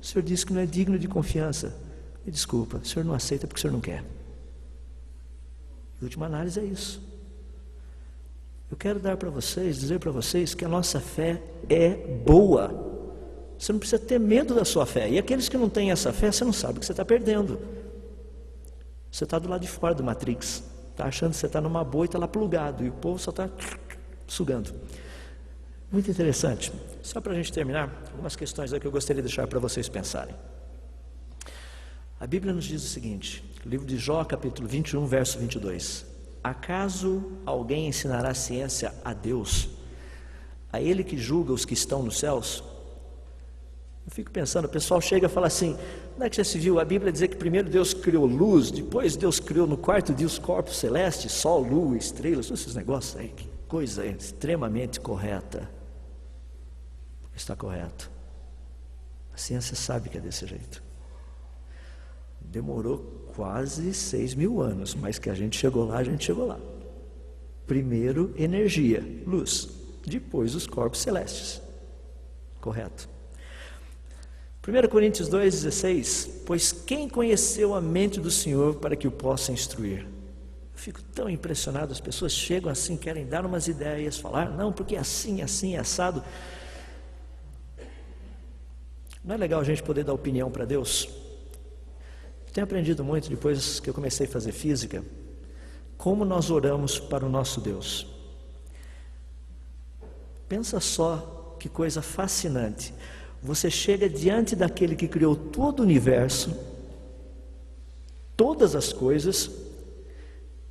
o senhor diz que não é digno de confiança. Me desculpa, o senhor não aceita porque o senhor não quer. Em última análise é isso. Eu quero dizer para vocês que a nossa fé é boa. Você não precisa ter medo da sua fé. E aqueles que não têm essa fé, você não sabe o que você está perdendo. Você está do lado de fora do Matrix. Está achando que você está numa boa e está lá plugado. E o povo só está sugando. Muito interessante. Só para a gente terminar, algumas questões aí que eu gostaria de deixar para vocês pensarem. A Bíblia nos diz o seguinte, livro de Jó, capítulo 21, verso 22. Acaso alguém ensinará ciência a Deus, a Ele que julga os que estão nos céus? Eu fico pensando, o pessoal chega e fala assim, não é que já se viu a Bíblia dizer que primeiro Deus criou luz, depois Deus criou no quarto dia os corpos celestes, sol, lua, estrelas, todos esses negócios aí, que coisa extremamente correta. Está correto. A ciência sabe que é desse jeito. Demorou quase 6.000 anos, mas que a gente chegou lá, a gente chegou lá. Primeiro, energia, luz. Depois, os corpos celestes. Correto. 1 Coríntios 2,16. Pois quem conheceu a mente do Senhor para que o possa instruir? Eu fico tão impressionado, as pessoas chegam assim, querem dar umas ideias, falar, não, porque assim, assim, assado. Não é legal a gente poder dar opinião para Deus? Eu tenho aprendido muito, depois que eu comecei a fazer física, como nós oramos para o nosso Deus. Pensa só que coisa fascinante. Você chega diante daquele que criou todo o universo, todas as coisas,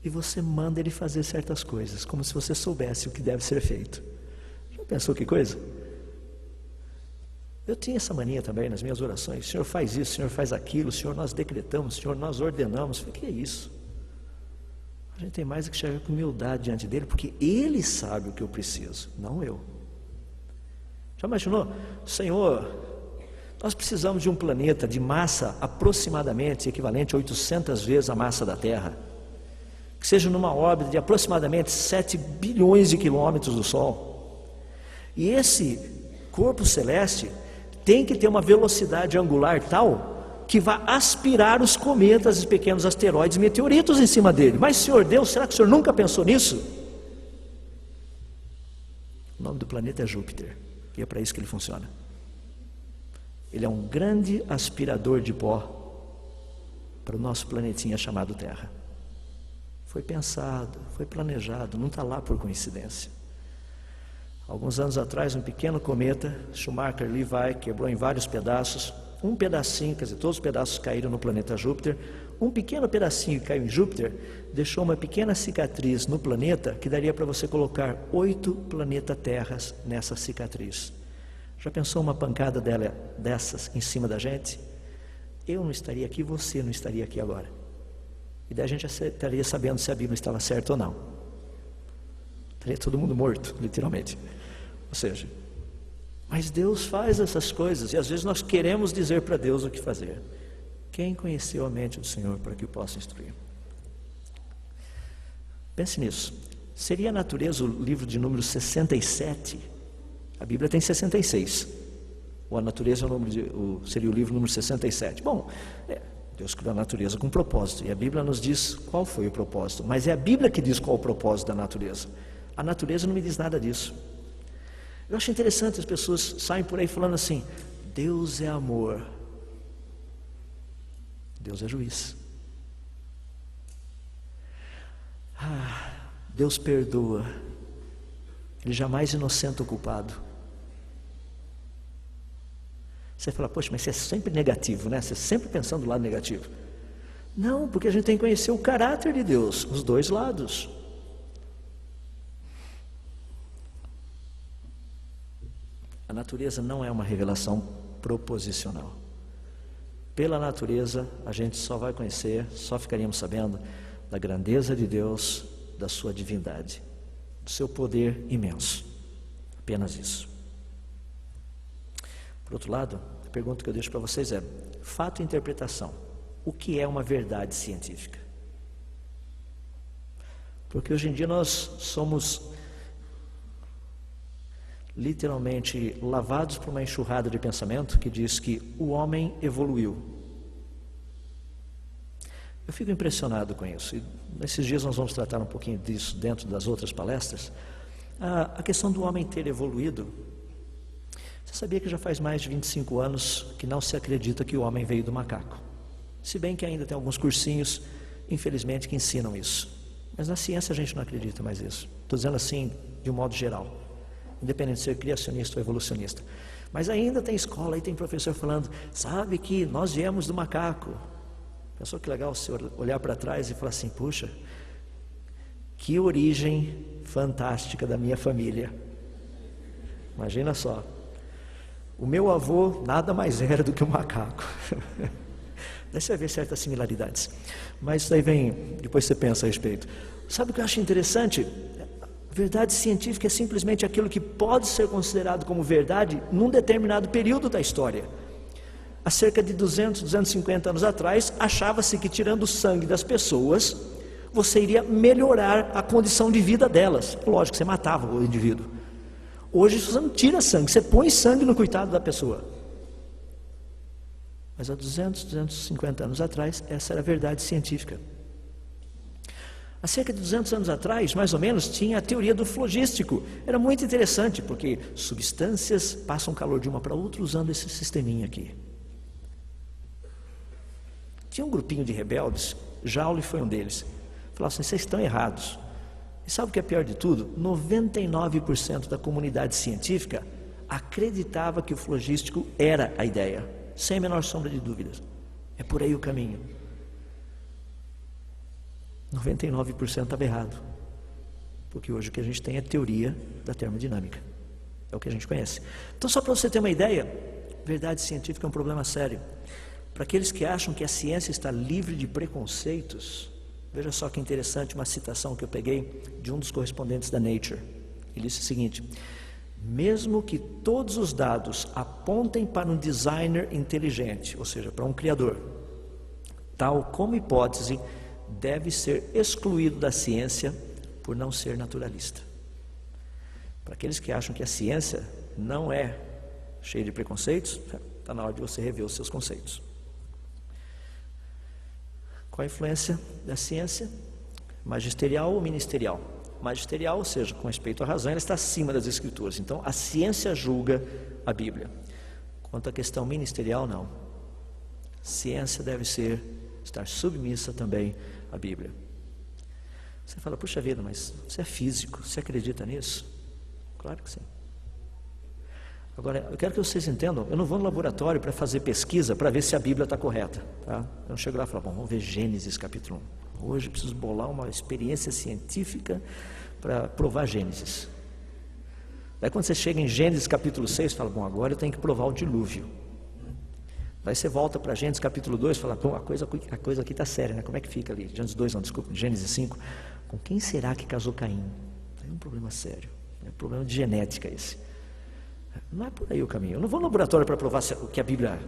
e você manda ele fazer certas coisas, como se você soubesse o que deve ser feito. Já pensou que coisa? Eu tinha essa mania também nas minhas orações. Senhor faz isso, Senhor faz aquilo, Senhor nós decretamos, Senhor nós ordenamos. Eu falei, que é isso? A gente tem mais que chegar com humildade diante dele, porque ele sabe o que eu preciso, não eu. Já imaginou? Senhor, nós precisamos de um planeta de massa aproximadamente equivalente a 800 vezes a massa da Terra, que seja numa órbita de aproximadamente 7 bilhões de quilômetros do Sol. E esse corpo celeste tem que ter uma velocidade angular tal que vai aspirar os cometas e pequenos asteroides e meteoritos em cima dele. Mas, Senhor Deus, será que o Senhor nunca pensou nisso? O nome do planeta é Júpiter, e é para isso que ele funciona. Ele é um grande aspirador de pó para o nosso planetinha chamado Terra. Foi pensado, foi planejado, não está lá por coincidência. Alguns anos atrás, um pequeno cometa, Schumacher-Levy, quebrou em vários pedaços. Um pedacinho, quer dizer, todos os pedaços caíram no planeta Júpiter. Um pequeno pedacinho que caiu em Júpiter deixou uma pequena cicatriz no planeta que daria para você colocar 8 planeta Terras nessa cicatriz. Já pensou uma pancada dessas em cima da gente? Eu não estaria aqui, você não estaria aqui agora. E daí a gente já estaria sabendo se a Bíblia estava certa ou não. Estaria todo mundo morto, literalmente. Ou seja, mas Deus faz essas coisas, e às vezes nós queremos dizer para Deus o que fazer. Quem conheceu a mente do Senhor para que o possa instruir? Pense nisso. Seria a natureza o livro de número 67? A Bíblia tem 66. Ou a natureza seria o livro número 67. Bom, Deus criou a natureza com propósito, e a Bíblia nos diz qual foi o propósito. Mas é a Bíblia que diz qual é o propósito da natureza. A natureza não me diz nada disso. Eu acho interessante, as pessoas saem por aí falando assim, Deus é amor, Deus é juiz. Deus perdoa, Ele jamais inocenta o culpado. Você fala, poxa, mas você é sempre negativo, né? Você é sempre pensando do lado negativo. Não, porque a gente tem que conhecer o caráter de Deus, os dois lados. A natureza não é uma revelação proposicional. Pela natureza, a gente só vai conhecer, só ficaríamos sabendo da grandeza de Deus, da sua divindade, do seu poder imenso. Apenas isso. Por outro lado, a pergunta que eu deixo para vocês é: fato e interpretação. O que é uma verdade científica? Porque hoje em dia nós somos literalmente lavados por uma enxurrada de pensamento que diz que o homem evoluiu. Eu fico impressionado com isso, e nesses dias nós vamos tratar um pouquinho disso dentro das outras palestras. A questão do homem ter evoluído. Você sabia que já faz mais de 25 anos que não se acredita que o homem veio do macaco? Se bem que ainda tem alguns cursinhos, infelizmente, que ensinam isso. Mas na ciência a gente não acredita mais nisso. Estou dizendo assim, de um modo geral, independente de ser criacionista ou evolucionista. Mas ainda tem escola, aí tem professor falando, sabe que nós viemos do macaco. Pensou que legal você olhar para trás e falar assim, puxa, que origem fantástica da minha família. Imagina só, o meu avô nada mais era do que um macaco. Daí você vai ver certas similaridades. Mas daí vem, depois você pensa a respeito. Sabe o que eu acho interessante? Verdade científica é simplesmente aquilo que pode ser considerado como verdade num determinado período da história. Há cerca de 200, 250 anos atrás, achava-se que tirando o sangue das pessoas, você iria melhorar a condição de vida delas. Lógico, você matava o indivíduo. Hoje você não tira sangue, você põe sangue no coitado da pessoa. Mas há 200, 250 anos atrás, essa era a verdade científica. Há cerca de 200 anos atrás, mais ou menos, tinha a teoria do flogístico. Era muito interessante, porque substâncias passam calor de uma para outra usando esse sisteminha aqui. Tinha um grupinho de rebeldes, Joule foi um deles. Falava assim, vocês estão errados. E sabe o que é pior de tudo? 99% da comunidade científica acreditava que o flogístico era a ideia, sem a menor sombra de dúvidas. É por aí o caminho. 99% estava errado. Porque hoje o que a gente tem é teoria da termodinâmica. É o que a gente conhece. Então, só para você ter uma ideia, verdade científica é um problema sério. Para aqueles que acham que a ciência está livre de preconceitos, veja só que interessante uma citação que eu peguei de um dos correspondentes da Nature. Ele disse o seguinte: mesmo que todos os dados apontem para um designer inteligente, ou seja, para um criador, tal como hipótese deve ser excluído da ciência por não ser naturalista. Para aqueles que acham que a ciência não é cheia de preconceitos, está na hora de você rever os seus conceitos. Qual a influência da ciência? Magisterial ou ministerial? Magisterial, ou seja, com respeito à razão, ela está acima das escrituras. Então, a ciência julga a Bíblia. Quanto à questão ministerial, não. Ciência deve estar submissa também à Bíblia. Você fala, puxa vida, mas você é físico, você acredita nisso? Claro que sim. Agora, eu quero que vocês entendam, eu não vou no laboratório para fazer pesquisa para ver se a Bíblia está correta. Tá? Eu não chego lá e falo, bom, vamos ver Gênesis capítulo 1. Hoje eu preciso bolar uma experiência científica para provar Gênesis. Daí quando você chega em Gênesis capítulo 6, você fala, bom, agora eu tenho que provar o dilúvio. Daí você volta para Gênesis capítulo 2 e fala, bom, a coisa aqui está séria, né? Como é que fica ali? Gênesis 2, não, desculpa, Gênesis 5. Com quem será que casou Caim? É um problema sério, é um problema de genética esse. Não é por aí o caminho. Eu não vou no laboratório para provar se a Bíblia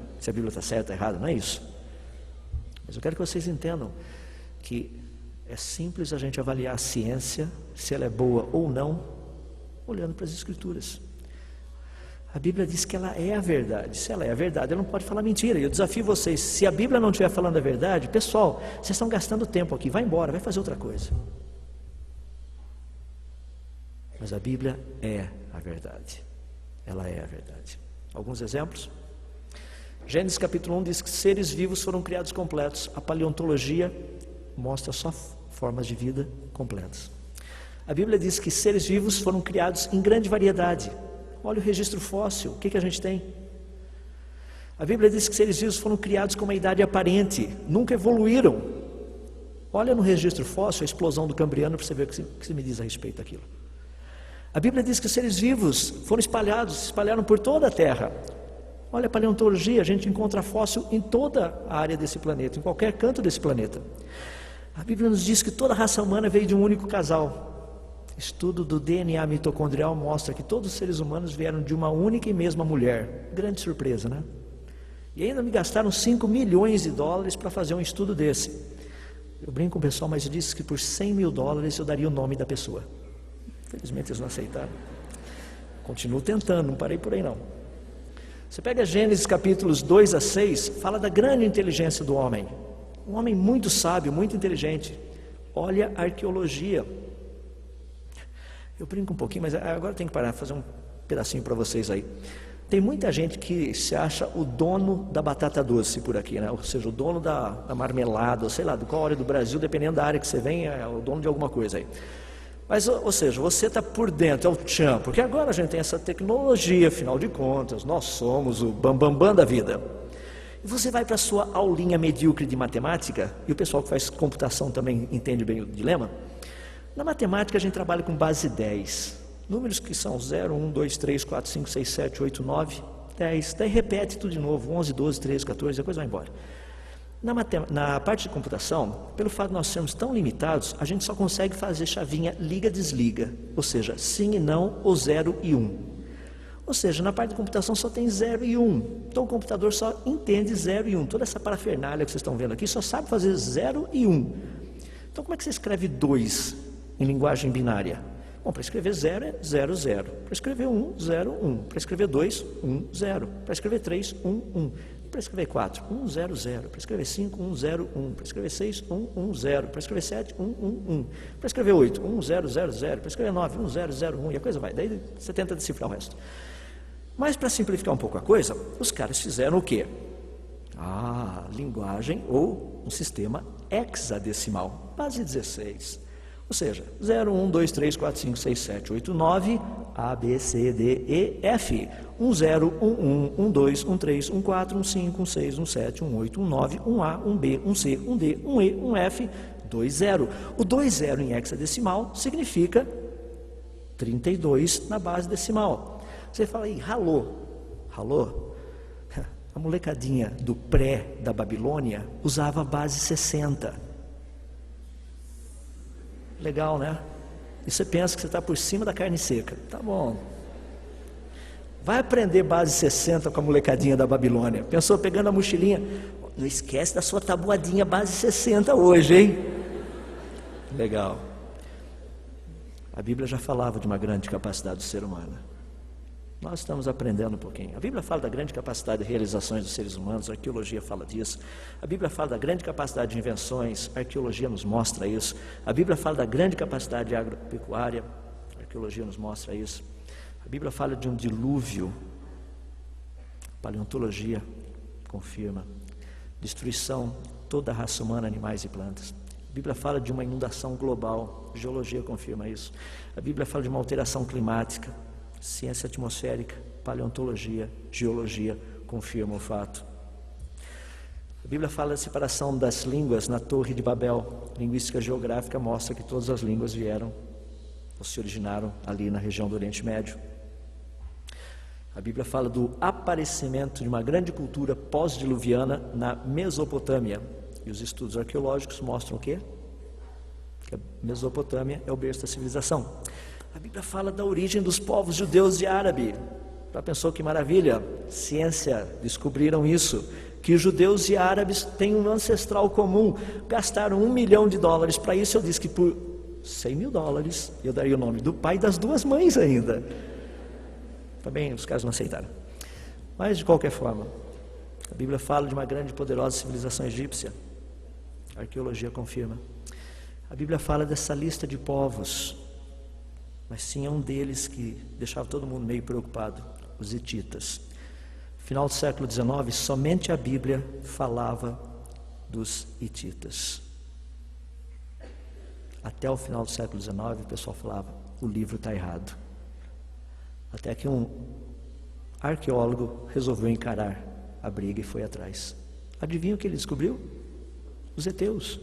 está certa ou errada, não é isso. Mas eu quero que vocês entendam que é simples a gente avaliar a ciência, se ela é boa ou não, olhando para as Escrituras. A Bíblia diz que ela é a verdade. Se ela é a verdade, ela não pode falar mentira. E eu desafio vocês, se a Bíblia não estiver falando a verdade, pessoal, vocês estão gastando tempo aqui, vai embora, vai fazer outra coisa. Mas a Bíblia é a verdade. Ela é a verdade. Alguns exemplos? Gênesis capítulo 1 diz que seres vivos foram criados completos. A paleontologia mostra só formas de vida completas. A Bíblia diz que seres vivos foram criados em grande variedade. Olha o registro fóssil, o que a gente tem? A Bíblia diz que seres vivos foram criados com uma idade aparente, nunca evoluíram. Olha no registro fóssil a explosão do Cambriano para você ver o que se me diz a respeito daquilo. A Bíblia diz que os seres vivos foram se espalharam por toda a Terra. Olha a paleontologia, a gente encontra fóssil em toda a área desse planeta, em qualquer canto desse planeta. A Bíblia nos diz que toda a raça humana veio de um único casal. Estudo do DNA mitocondrial mostra que todos os seres humanos vieram de uma única e mesma mulher. Grande surpresa, né? E ainda me gastaram $5 milhões para fazer um estudo desse. Eu brinco com o pessoal, mas eu disse que por $100 mil eu daria o nome da pessoa. Infelizmente eles não aceitaram. Continuo tentando, não parei por aí não. Você pega Gênesis capítulos 2 a 6, fala da grande inteligência do homem. Um homem muito sábio, muito inteligente. Olha a arqueologia. Eu brinco um pouquinho, mas agora tem que parar, fazer um pedacinho para vocês aí. Tem muita gente que se acha o dono da batata doce por aqui, né? Ou seja, o dono da marmelada, ou sei lá, de qual área do Brasil, dependendo da área que você vem, é o dono de alguma coisa aí. Mas, ou seja, você está por dentro, é o tchan, porque agora a gente tem essa tecnologia, afinal de contas, nós somos o bambambam da vida. E você vai para a sua aulinha medíocre de matemática, e o pessoal que faz computação também entende bem o dilema. Na matemática a gente trabalha com base 10, números que são 0, 1, 2, 3, 4, 5, 6, 7, 8, 9, 10, daí repete tudo de novo, 11, 12, 13, 14, depois vai embora. Na parte de computação, pelo fato de nós sermos tão limitados, a gente só consegue fazer chavinha liga-desliga, ou seja, sim e não, ou 0 e 1. Ou seja, na parte de computação só tem 0 e 1. Então o computador só entende 0 e 1. Toda essa parafernália que vocês estão vendo aqui só sabe fazer 0 e 1. Então como é que você escreve 2 em linguagem binária? Bom, para escrever 0 é 0, 0. Para escrever 1, 0, 1. Para escrever 2, 1, 0. Para escrever 3, 1, 1. Para escrever 4, 1, 0, 0. Para escrever 5, 1, 0, 1. Para escrever 6, 1, 1, 0. Para escrever 7, 1, 1, 1. Para escrever 8, 1, 0, 0, 0. Para escrever 9, 1, 0, 0, 1. E a coisa vai. Daí você tenta decifrar o resto. Mas para simplificar um pouco a coisa, os caras fizeram o quê? Linguagem ou um sistema hexadecimal, base 16. Ou seja, 0, 1, 2, 3, 4, 5, 6, 7, 8, 9, A, B, C, D, E, F. 1, 0, 1, 1, 1, 2, 1, 3, 1, 4, 1, 5, 1, 6, 1, 7, 1, 8, 1, 9, 1, A, 1, B, 1, C, 1, D, 1, E, 1, F, 2, 0. O 2, 0 em hexadecimal significa 32 na base decimal. Você fala aí, ralou? A molecadinha do pré da Babilônia usava a base 60. Legal, né? E você pensa que você está por cima da carne seca. Tá bom. Vai aprender base 60 com a molecadinha da Babilônia. Pensou pegando a mochilinha? Não esquece da sua tabuadinha base 60 hoje, hein? Legal. A Bíblia já falava de uma grande capacidade do ser humano. Nós estamos aprendendo um pouquinho. A Bíblia fala da grande capacidade de realizações dos seres humanos, a arqueologia fala disso. A Bíblia fala da grande capacidade de invenções, a arqueologia nos mostra isso. A Bíblia fala da grande capacidade de agropecuária, a arqueologia nos mostra isso. A Bíblia fala de um dilúvio, a paleontologia confirma. Destruição, toda a raça humana, animais e plantas. A Bíblia fala de uma inundação global, a geologia confirma isso. A Bíblia fala de uma alteração climática, ciência atmosférica, paleontologia, geologia confirma o fato. A Bíblia fala da separação das línguas na Torre de Babel. Linguística geográfica mostra que todas as línguas vieram ou se originaram ali na região do Oriente Médio. A Bíblia fala do aparecimento de uma grande cultura pós-diluviana na Mesopotâmia. E os estudos arqueológicos mostram o quê? Que a Mesopotâmia é o berço da civilização. A Bíblia fala da origem dos povos judeus e árabe. Já pensou que maravilha? Ciência, descobriram isso. Que judeus e árabes têm um ancestral comum. Gastaram $1 milhão para isso. Eu disse que por $100 mil eu daria o nome do pai e das duas mães ainda. Também os caras não aceitaram. Mas de qualquer forma, a Bíblia fala de uma grande e poderosa civilização egípcia. A arqueologia confirma. A Bíblia fala dessa lista de povos. Mas tinha um deles que deixava todo mundo meio preocupado, os hititas. No final do século XIX, somente a Bíblia falava dos hititas. Até o final do século XIX, o pessoal falava, o livro está errado. Até que um arqueólogo resolveu encarar a briga e foi atrás. Adivinha o que ele descobriu? Os heteus,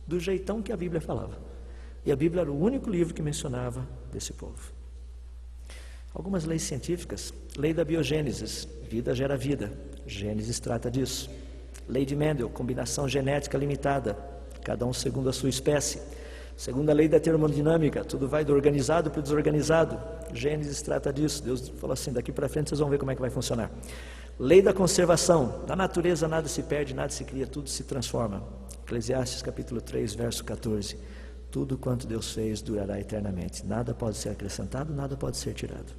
do jeitão que a Bíblia falava. E a Bíblia era o único livro que mencionava desse povo. Algumas leis científicas, lei da biogênese, vida gera vida, Gênesis trata disso. Lei de Mendel, combinação genética limitada, cada um segundo a sua espécie. Segunda lei da termodinâmica, tudo vai do organizado para o desorganizado, Gênesis trata disso. Deus falou assim, daqui para frente vocês vão ver como é que vai funcionar. Lei da conservação, na natureza nada se perde, nada se cria, tudo se transforma. Eclesiastes capítulo 3, verso 14. Tudo quanto Deus fez durará eternamente. Nada pode ser acrescentado, nada pode ser tirado.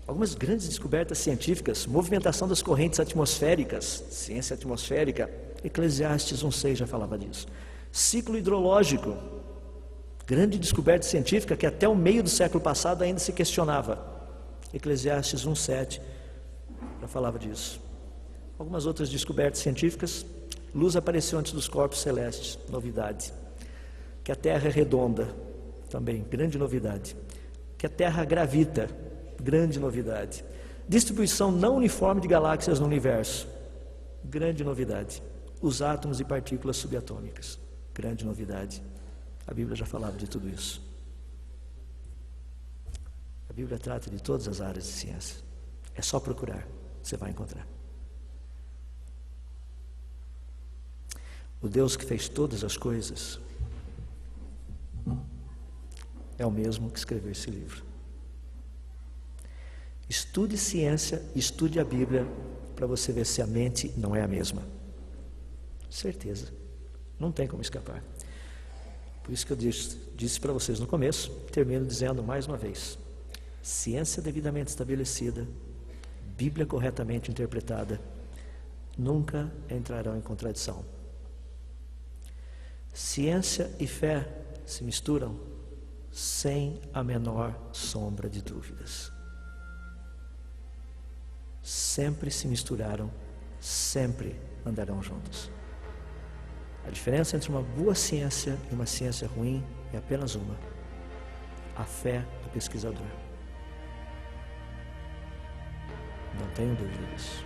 Algumas grandes descobertas científicas, movimentação das correntes atmosféricas, ciência atmosférica, Eclesiastes 1,6 já falava disso. Ciclo hidrológico, grande descoberta científica que até o meio do século passado ainda se questionava. Eclesiastes 1,7 já falava disso. Algumas outras descobertas científicas, luz apareceu antes dos corpos celestes, novidade. Que a Terra é redonda, também, grande novidade. Que a Terra gravita, grande novidade. Distribuição não uniforme de galáxias no universo, grande novidade. Os átomos e partículas subatômicas, grande novidade. A Bíblia já falava de tudo isso. A Bíblia trata de todas as áreas de ciência. É só procurar, você vai encontrar. O Deus que fez todas as coisas é o mesmo que escreveu esse livro. Estude ciência, estude a Bíblia, para você ver se a mente não é a mesma. Certeza. Não tem como escapar. Por isso que eu disse para vocês no começo, termino dizendo mais uma vez: ciência devidamente estabelecida, Bíblia corretamente interpretada, nunca entrarão em contradição. Ciência e fé se misturam sem a menor sombra de dúvidas. Sempre se misturaram, sempre andarão juntos. A diferença entre uma boa ciência e uma ciência ruim é apenas uma: a fé do pesquisador. Não tenho dúvida disso.